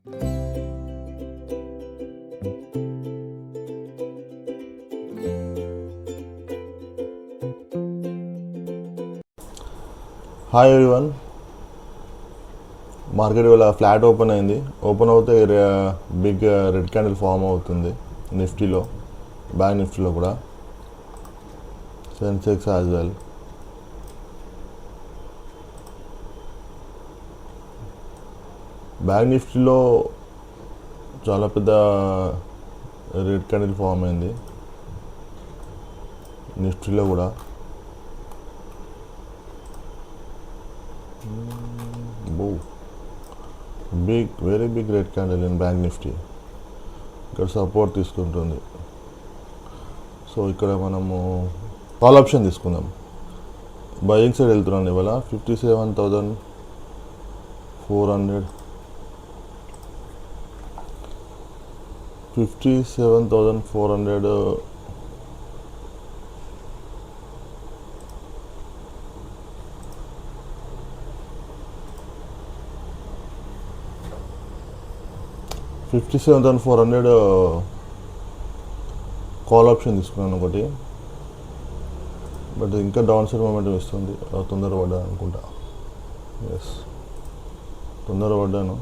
Hi everyone, market ఇవాళ flat open అయింది. Open అవుతే బిగ్ రెడ్ క్యాండిల్ ఫామ్ అవుతుంది నిఫ్టీలో, బ్యాంక్ నిఫ్టీలో కూడా, సెన్సెక్స్ యాజ్ వెల్. బ్యాంక్ నిఫ్టీలో చాలా పెద్ద రెడ్ క్యాండిల్ ఫామ్ అయింది, నిఫ్టీలో కూడా. Very big red candle in bank Nifty. ఇక్కడ సపోర్ట్ తీసుకుంటుంది. సో ఇక్కడ మనము కాల్ ఆప్షన్ తీసుకుందాం. బయింగ్ సైడ్ వెళ్తున్నాను ఇవాళ. 57,400 57,400 57,400 కాల్ ఆప్షన్ తీసుకున్నాను ఒకటి. బట్ ఇంకా డౌన్ సైడ్ మూమెంటం ఇస్తుంది. తొందరపడ్డాను అనుకుంటా. ఎస్, తొందరపడ్డాను.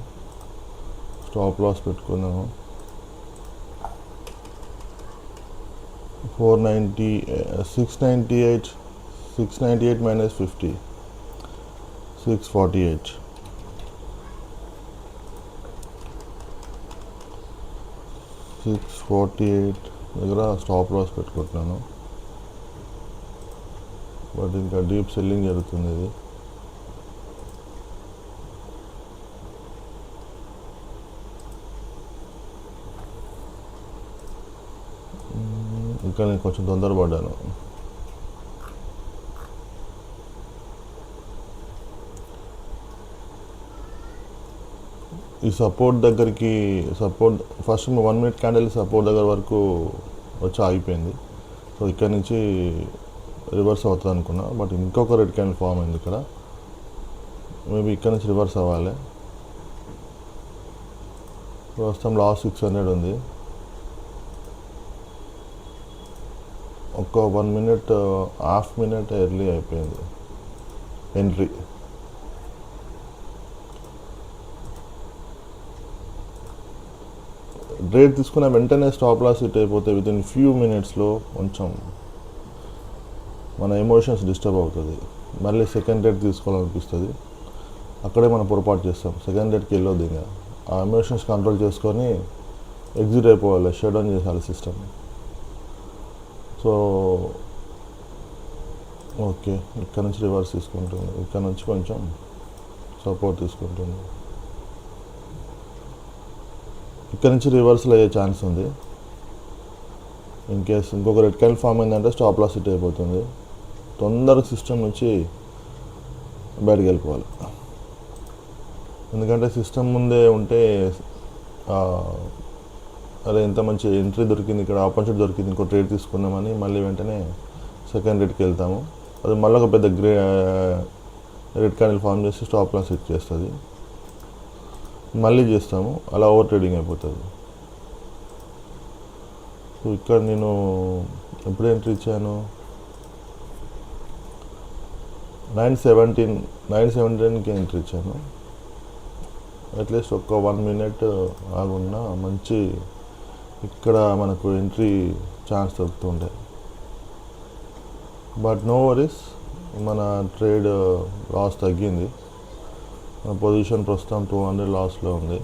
స్టాప్ లాస్ పెట్టుకున్నాను. 698 minus 50, 648. 648 దగ్గర స్టాప్ లాస్ పెట్టుకుంటున్నాను. బట్ ఇంకా డీప్ సెల్లింగ్ జరుగుతుంది. ఇది ఇంకా నేను కొంచెం తొందరపడ్డాను. ఈ సపోర్ట్ దగ్గరికి, ఫస్ట్ 1 minute క్యాండిల్ సపోర్ట్ దగ్గర వరకు వచ్చి ఆగిపోయింది. సో ఇక్కడ నుంచి రివర్స్ అవుతుంది అనుకున్నా. బట్ ఇంకొక రెడ్ క్యాండిల్ ఫామ్ అయింది ఇక్కడ. మేబీ ఇక్కడ నుంచి రివర్స్ అవ్వాలి. ప్రస్తుతం లాస్ట్ 600 ఉంది. ఒక 1 minute, హాఫ్ మినిట్ ఎర్లీ అయిపోయింది ఎంట్రీ. ట్రేడ్ తీసుకున్న వెంటనే స్టాప్ లాస్ హిట్ అయిపోతే వితిన్ ఫ్యూ మినిట్స్లో కొంచెం మన ఎమోషన్స్ డిస్టర్బ్ అవుతుంది. మళ్ళీ సెకండ్ ట్రేడ్ తీసుకోవాలనిపిస్తుంది. అక్కడే మనం పొరపాటు చేస్తాం. సెకండ్ ట్రేడ్కి వెళ్ళొద్దు. ఇంకా ఆ ఎమోషన్స్ కంట్రోల్ చేసుకొని ఎగ్జిట్ అయిపోవాలి, షట్ డౌన్ చేయాలి సిస్టమ్. సో ఓకే, ఇక్కడ నుంచి రివర్స్ తీసుకుంటుంది. ఇక్కడ నుంచి కొంచెం సపోర్ట్ తీసుకుంటుంది. ఇక్కడ నుంచి రివర్సల్ అయ్యే ఛాన్స్ ఉంది. ఇన్ కేస్ ఇంకొక రెడ్ క్యాండిల్ ఫామ్ అయిందంటే స్టాప్ లాస్ హిట్ అయిపోతుంది. తొందరగా సిస్టమ్ నుంచి బయటకు వెళ్ళిపోవాలి. ఎందుకంటే సిస్టమ్ ముందే ఉంటే అరే ఎంత మంచి ఎంట్రీ దొరికింది, ఇక్కడ ఆపర్చునిటీ దొరికింది, ఇంకో ట్రేడ్ తీసుకుందామని మళ్ళీ వెంటనే సెకండ్ రేట్కి వెళ్తాము. అది మళ్ళీ ఒక పెద్ద రెడ్ క్యాండిల్ ఫామ్ చేసి స్టాప్ లాస్ హిట్ చేస్తుంది. మళ్ళీ చేస్తాము, అలా ఓవర్ ట్రేడింగ్ అయిపోతుంది. సో ఇక్కడ నేను ఎప్పుడు ఎంట్రీ ఇచ్చాను, 917కి ఎంట్రీ ఇచ్చాను. అట్లీస్ట్ ఒక 1 minute ఆగున్నా మంచి ఇక్కడ మనకు ఎంట్రీ ఛాన్స్ దొరుకుతుండే. బట్ నో వరీస్, మన ట్రేడ్ లాస్ తగ్గింది. మన పొజిషన్ ప్రస్తుతం 200 లాస్లో ఉంది.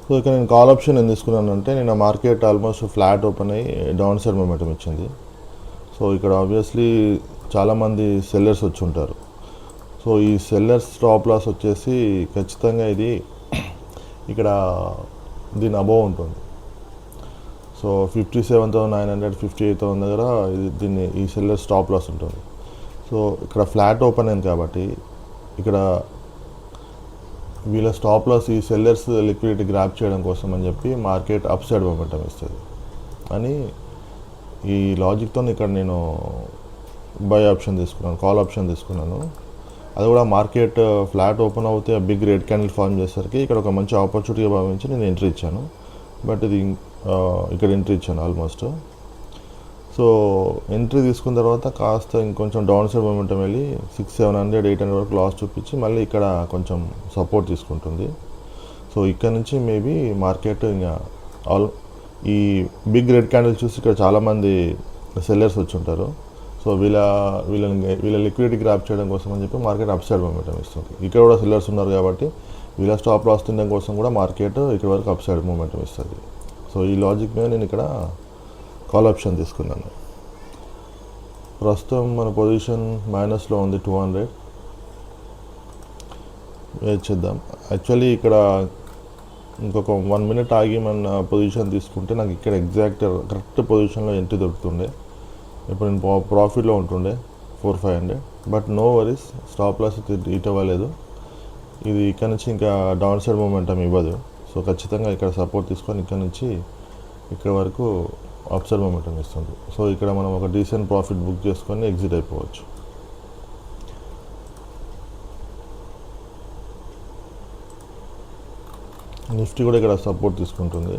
సో ఇక్కడ నేను కాల్ ఆప్షన్ ఏం తీసుకున్నానంటే, నేను మార్కెట్ ఆల్మోస్ట్ ఫ్లాట్ ఓపెన్ అయ్యి డౌన్ సైడ్ మూమెంటం ఇచ్చింది. సో ఇక్కడ ఆబ్వియస్లీ చాలామంది సెల్లర్స్ వచ్చి ఉంటారు. సో ఈ సెల్లర్స్ స్టాప్ లాస్ వచ్చేసి ఖచ్చితంగా ఇది ఇక్కడ దీని అబోవ్ ఉంటుంది. సో 57,900, 58,000 దగ్గర ఈ సెల్లర్ స్టాప్ లాస్ ఉంటుంది. సో ఇక్కడ ఫ్లాట్ ఓపెన్ అయింది కాబట్టి ఇక్కడ వీళ్ళ స్టాప్ లాస్ ఈ సెల్లర్స్ లిక్విడిటీ గ్రాప్ చేయడం కోసం అని చెప్పి మార్కెట్ అప్ సైడ్ మూమెంటం ఇస్తుంది అని ఈ లాజిక్తో ఇక్కడ నేను బై ఆప్షన్ తీసుకున్నాను, కాల్ ఆప్షన్ తీసుకున్నాను. అది కూడా మార్కెట్ ఫ్లాట్ ఓపెన్ అవుతే బిగ్ రెడ్ క్యాండిల్ ఫార్మ్ చేసరికి ఇక్కడ ఒక మంచి ఆపర్చునిటీగా భావించి నేను ఎంట్రీ ఇచ్చాను. బట్ ఇది ఇక్కడ ఎంట్రీ ఇచ్చాను ఆల్మోస్ట్. సో ఎంట్రీ తీసుకున్న తర్వాత కాస్త ఇంకొంచెం డౌన్ సైడ్ మూమెంటం వెళ్ళి 600, 800 వరకు లాస్ చూపించి మళ్ళీ ఇక్కడ కొంచెం సపోర్ట్ తీసుకుంటుంది. సో ఇక్కడ నుంచి మేబీ మార్కెట్ ఇంకా ఈ బిగ్ రెడ్ క్యాండిల్ చూసి ఇక్కడ చాలామంది సెల్లర్స్ వచ్చి ఉంటారు. సో వీళ్ళ లిక్విడిటీ గ్రాప్ చేయడం కోసం అని చెప్పి మార్కెట్ అప్ సైడ్ మూమెంటం ఇస్తుంది. ఇక్కడ కూడా సెల్లర్స్ ఉన్నారు కాబట్టి వీళ్ళ స్టాప్ లాస్ తినడం కోసం కూడా మార్కెట్ ఇక్కడ వరకు అప్ సైడ్ మూమెంటం ఇస్తుంది. సో ఈ లాజిక్ మీద నేను ఇక్కడ కాల్ ఆప్షన్ తీసుకున్నాను. ప్రస్తుతం మన పొజిషన్ మైనస్లో ఉంది 200. వెయిట్ చేద్దాం. యాక్చువల్లీ ఇక్కడ ఇంకొక 1 minute ఆగి మన పొజిషన్ తీసుకుంటే నాకు ఇక్కడ కరెక్ట్ పొజిషన్లో ఎంట్రీ దొరుకుతుండే. ఇప్పుడు నేను ప్రాఫిట్లో ఉంటుండే 400-500. But no worries, stop loss it అవ్వలేదు. ఇది ఇక్కడ నుంచి ఇంకా డౌన్ సైడ్ మూమెంటం ఇవ్వదు. సో ఖచ్చితంగా ఇక్కడ సపోర్ట్ తీసుకొని ఇక్కడ నుంచి ఇక్కడ వరకు అప్ సైడ్ మూమెంటం ఇస్తుంది. సో ఇక్కడ మనం ఒక డీసెంట్ ప్రాఫిట్ బుక్ చేసుకొని ఎగ్జిట్ అయిపోవచ్చు. నిఫ్టీ కూడా ఇక్కడ సపోర్ట్ తీసుకుంటుంది.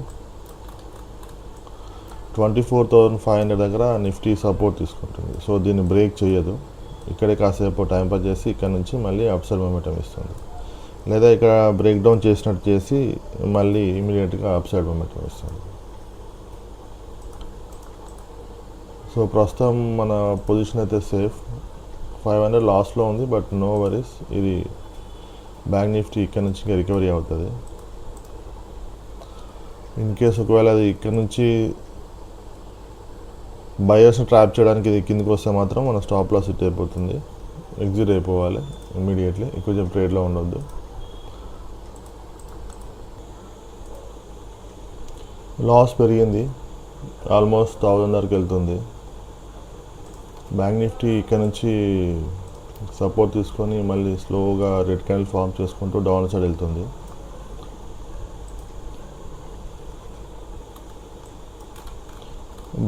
24,500 దగ్గర నిఫ్టీ సపోర్ట్ తీసుకుంటుంది. సో దీన్ని బ్రేక్ చేయదు. ఇక్కడే కాసేపు టైం పాస్ చేసి ఇక్కడ నుంచి మళ్ళీ అప్ సైడ్ మూమెంటం ఇస్తుంది. లేదా ఇక్కడ బ్రేక్ డౌన్ చేసినట్టు చేసి మళ్ళీ ఇమీడియట్గా అప్ సైడ్ మూమెంటం ఇస్తుంది. సో ప్రస్తుతం మన పొజిషన్ అయితే సేఫ్. 500 లాస్లో ఉంది. బట్ నో వరీస్, ఇది బ్యాంక్ నిఫ్టీ ఇక్కడ నుంచి ఇంకా రికవరీ అవుతుంది. ఇన్ కేస్ ఒకవేళ అది ఇక్కడ నుంచి బయర్స్ని ట్రాప్ చేయడానికి ఇది కిందకి వస్తే మాత్రం మన స్టాప్ లాస్ హిట్ అయిపోతుంది. ఎగ్జిట్ అయిపోవాలి ఇమ్మీడియట్లీ. కొంచెం ట్రేడ్లో ఉండొద్దు. లాస్ పెరిగింది, ఆల్మోస్ట్ 1000 వరకు వెళ్తుంది. బ్యాంక్ నిఫ్టీ ఇక్కడ నుంచి సపోర్ట్ తీసుకొని మళ్ళీ స్లోగా రెడ్ క్యాండిల్ ఫామ్ చేసుకుంటూ డౌన్ సైడ్ వెళ్తుంది.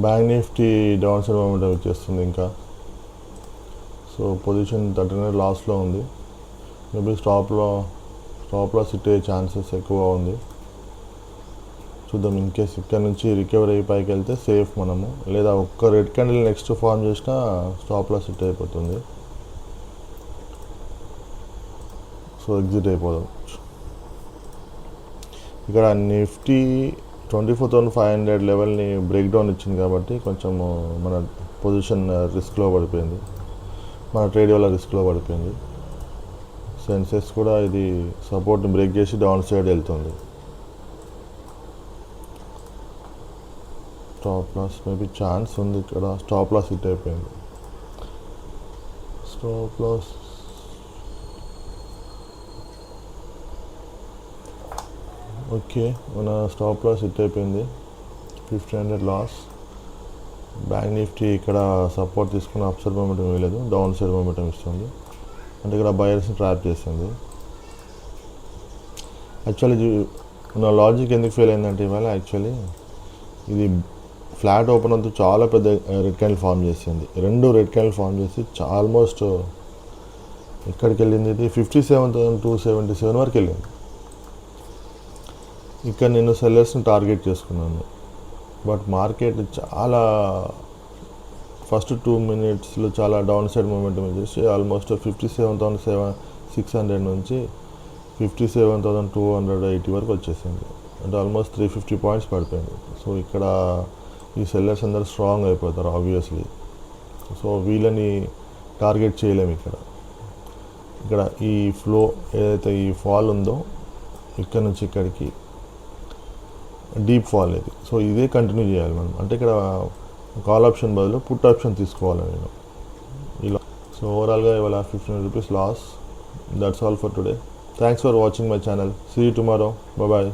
Bank Nifty down side momentum ఇచ్చేస్తుంది ఇంకా. సో పొజిషన్ 39 లాస్లో ఉంది. మేబీ స్టాప్ లాస్ హిట్ అయ్యే ఛాన్సెస్ ఎక్కువ ఉంది. చూద్దాం. ఇన్ కేస్ ఇక్కడ నుంచి రికవరీ అయ్యి పైకి వెళ్తే సేఫ్ మనము. లేదా ఒక్క రెడ్ క్యాండిల్ నెక్స్ట్ ఫామ్ చేసినా స్టాప్ లాస్ హిట్ అయిపోతుంది. సో ఎగ్జిట్ అయిపోదాం. ఇక్కడ నిఫ్టీ 24,500 లెవెల్ని బ్రేక్ డౌన్ ఇచ్చింది కాబట్టి కొంచెం మన పొజిషన్ రిస్క్లో పడిపోయింది. మన ట్రేడ్ వల్ల రిస్క్లో పడిపోయింది. సెన్సెక్స్ కూడా ఇది సపోర్ట్ని బ్రేక్ చేసి డౌన్ సైడ్ వెళ్తుంది. స్టాప్ లాస్ మేబీ ఛాన్స్ ఉంది. ఇక్కడ స్టాప్ లాస్ హిట్ అయిపోయింది. స్టాప్ లాస్ ఓకే, మన స్టాప్ లాస్ హిట్ అయిపోయింది. 1500 లాస్. బ్యాంక్ నిఫ్టీ ఇక్కడ సపోర్ట్ తీసుకుని అప్ సైడ్ మూమెంటం ఇవ్వలేదు, డౌన్ సైడ్ మూమెంటం ఇస్తుంది. అంటే ఇక్కడ బయర్స్ని ట్రాప్ చేస్తుంది. యాక్చువల్లీ నా లాజిక్ ఎందుకు ఫెయిల్ అయిందంటే ఇవాళ యాక్చువల్లీ ఇది ఫ్లాట్ ఓపెన్ అవుతూ చాలా పెద్ద రెడ్ క్యాండిల్ ఫామ్ చేసింది. 2 రెడ్ క్యాండిల్ ఫామ్ చేసి ఆల్మోస్ట్ ఎక్కడికి వెళ్ళింది, ఇది 57,277 వరకు వెళ్ళింది. ఇక్కడ నేను సెల్లర్స్ని టార్గెట్ చేసుకున్నాను. బట్ మార్కెట్ చాలా ఫస్ట్ 2 minutesలో చాలా డౌన్ సైడ్ మూమెంటం చేసి ఆల్మోస్ట్ 57,600 నుంచి 57,280 వరకు వచ్చేసింది. అంటే ఆల్మోస్ట్ 350 పాయింట్స్ పడిపోయింది. సో ఇక్కడ ఈ సెల్లర్స్ అందరూ స్ట్రాంగ్ అయిపోతారు ఆబ్వియస్లీ. సో వీళ్ళని టార్గెట్ చేయలేము. ఇక్కడ ఈ ఫ్లో ఏదైతే ఈ ఫాల్ ఉందో ఇక్కడ నుంచి ఇక్కడికి డీప్ ఫాల్ ఇది. సో ఇదే కంటిన్యూ చేయాలి మనం. అంటే ఇక్కడ కాల్ ఆప్షన్ బదులు పుట్ ఆప్షన్ తీసుకోవాలి నేను ఇలా. సో ఓవరాల్గా ఇవాళ 1500 rupees loss. That's all for today. Thanks for watching my channel. See you tomorrow. Bye.